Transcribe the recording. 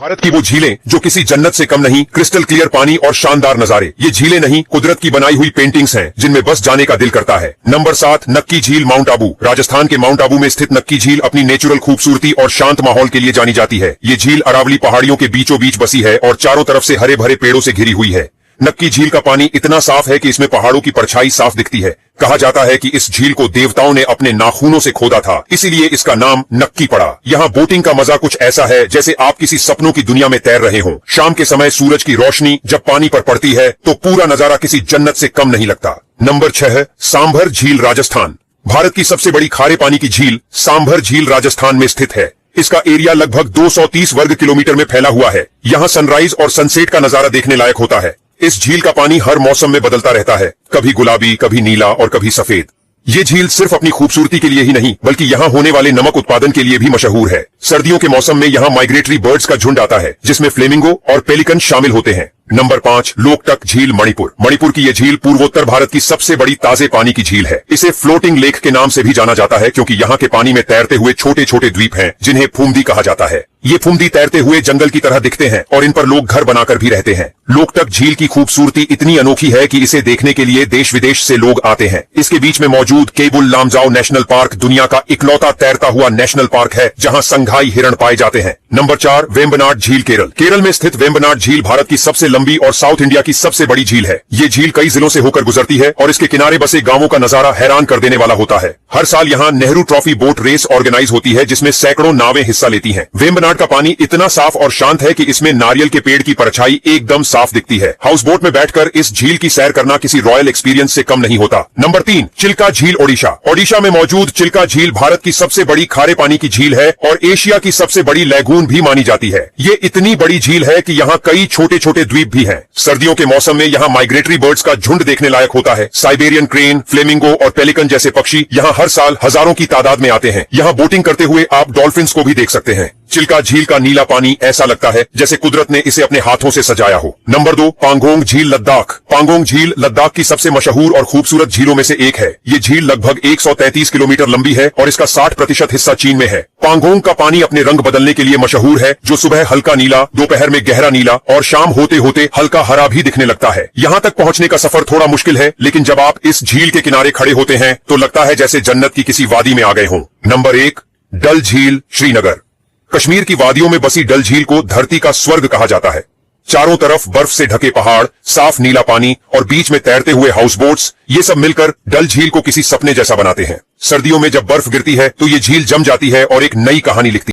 भारत की वो झीलें जो किसी जन्नत से कम नहीं, क्रिस्टल क्लियर पानी और शानदार नजारे। ये झीलें नहीं, कुदरत की बनाई हुई पेंटिंग्स हैं जिनमें बस जाने का दिल करता है। नंबर 7, नक्की झील, माउंट आबू। राजस्थान के माउंट आबू में स्थित नक्की झील अपनी नेचुरल खूबसूरती और शांत माहौल के लिए जानी जाती है। ये झील अरावली पहाड़ियों के बीचों बीच बसी है और चारों तरफ से हरे भरे पेड़ों से घिरी हुई है। नक्की झील का पानी इतना साफ है कि इसमें पहाड़ों की परछाई साफ दिखती है। कहा जाता है कि इस झील को देवताओं ने अपने नाखूनों से खोदा था, इसीलिए इसका नाम नक्की पड़ा। यहाँ बोटिंग का मजा कुछ ऐसा है जैसे आप किसी सपनों की दुनिया में तैर रहे हों। शाम के समय सूरज की रोशनी जब पानी पर पड़ती है तो पूरा नजारा किसी जन्नत से कम नहीं लगता। नंबर 6, सांभर झील, राजस्थान। भारत की सबसे बड़ी खारे पानी की झील सांभर झील राजस्थान में स्थित है। इसका एरिया लगभग 230 वर्ग किलोमीटर में फैला हुआ है। यहाँ सनराइज और सनसेट का नजारा देखने लायक होता है। इस झील का पानी हर मौसम में बदलता रहता है, कभी गुलाबी, कभी नीला और कभी सफेद। ये झील सिर्फ अपनी खूबसूरती के लिए ही नहीं बल्कि यहाँ होने वाले नमक उत्पादन के लिए भी मशहूर है। सर्दियों के मौसम में यहाँ माइग्रेटरी बर्ड्स का झुंड आता है जिसमें फ्लेमिंगो और पेलिकन शामिल होते हैं। नंबर 5, लोकटक झील, मणिपुर। मणिपुर की यह झील पूर्वोत्तर भारत की सबसे बड़ी ताजे पानी की झील है। इसे फ्लोटिंग लेक के नाम से भी जाना जाता है क्योंकि यहाँ के पानी में तैरते हुए छोटे छोटे द्वीप हैं जिन्हें फुमदी कहा जाता है। ये फुमदी तैरते हुए जंगल की तरह दिखते हैं और इन पर लोग घर बनाकर भी रहते हैं। लोकटक झील की खूबसूरती इतनी अनोखी है कि इसे देखने के लिए देश विदेश से लोग आते हैं। इसके बीच में मौजूद केबुल लामजाओ नेशनल पार्क दुनिया का इकलौता तैरता हुआ नेशनल पार्क है जहाँ संघाई हिरण पाए जाते हैं। नंबर 4, वेम्बनाड झील, केरल। केरल में स्थित वेम्बनाड झील भारत की सबसे लंबी और साउथ इंडिया की सबसे बड़ी झील है। ये झील कई जिलों से होकर गुजरती है और इसके किनारे बसे गांवों का नजारा हैरान कर देने वाला होता है। हर साल यहाँ Nehru trophy boat race organise होती है जिसमें सैकड़ों नावें हिस्सा लेती हैं। वेम्बनाड का पानी इतना साफ और शांत है कि इसमें नारियल के पेड़ की परछाई एकदम साफ दिखती है। हाउस बोट में बैठकर इस झील की सैर करना किसी रॉयल एक्सपीरियंस से कम नहीं होता। नंबर 3, चिल्का झील, ओडिशा। ओडिशा में मौजूद चिल्का झील भारत की सबसे बड़ी खारे पानी की झील है और एशिया की सबसे बड़ी लैगून भी मानी जाती है। ये इतनी बड़ी झील है कि यहाँ कई छोटे छोटे द्वीप भी हैं। सर्दियों के मौसम में यहाँ माइग्रेटरी बर्ड्स का झुंड देखने लायक होता है। साइबेरियन क्रेन, फ्लेमिंगो और पेलिकन जैसे पक्षी यहाँ हर साल हजारों की तादाद में आते हैं। यहाँ बोटिंग करते हुए आप डॉल्फिन्स को भी देख सकते हैं। चिल्का झील का नीला पानी ऐसा लगता है जैसे कुदरत ने इसे अपने हाथों से सजाया हो। नंबर 2, पांगोंग झील, लद्दाख। पांगोंग झील लद्दाख की सबसे मशहूर और खूबसूरत झीलों में से एक है। ये झील लगभग 133 किलोमीटर लंबी है और इसका 60% हिस्सा चीन में है। पांगोंग का पानी अपने रंग बदलने के लिए मशहूर है, जो सुबह हल्का नीला, दोपहर में गहरा नीला और शाम होते होते हल्का हरा भी दिखने लगता है। यहाँ तक पहुँचने का सफर थोड़ा मुश्किल है, लेकिन जब आप इस झील के किनारे खड़े होते हैं तो लगता है जैसे जन्नत की किसी वादी में आ गए हों। नंबर 1, डल झील, श्रीनगर। कश्मीर की वादियों में बसी डल झील को धरती का स्वर्ग कहा जाता है। चारों तरफ बर्फ से ढके पहाड़, साफ नीला पानी और बीच में तैरते हुए हाउस बोट्स, ये सब मिलकर डल झील को किसी सपने जैसा बनाते हैं। सर्दियों में जब बर्फ गिरती है तो ये झील जम जाती है और एक नई कहानी लिखती है।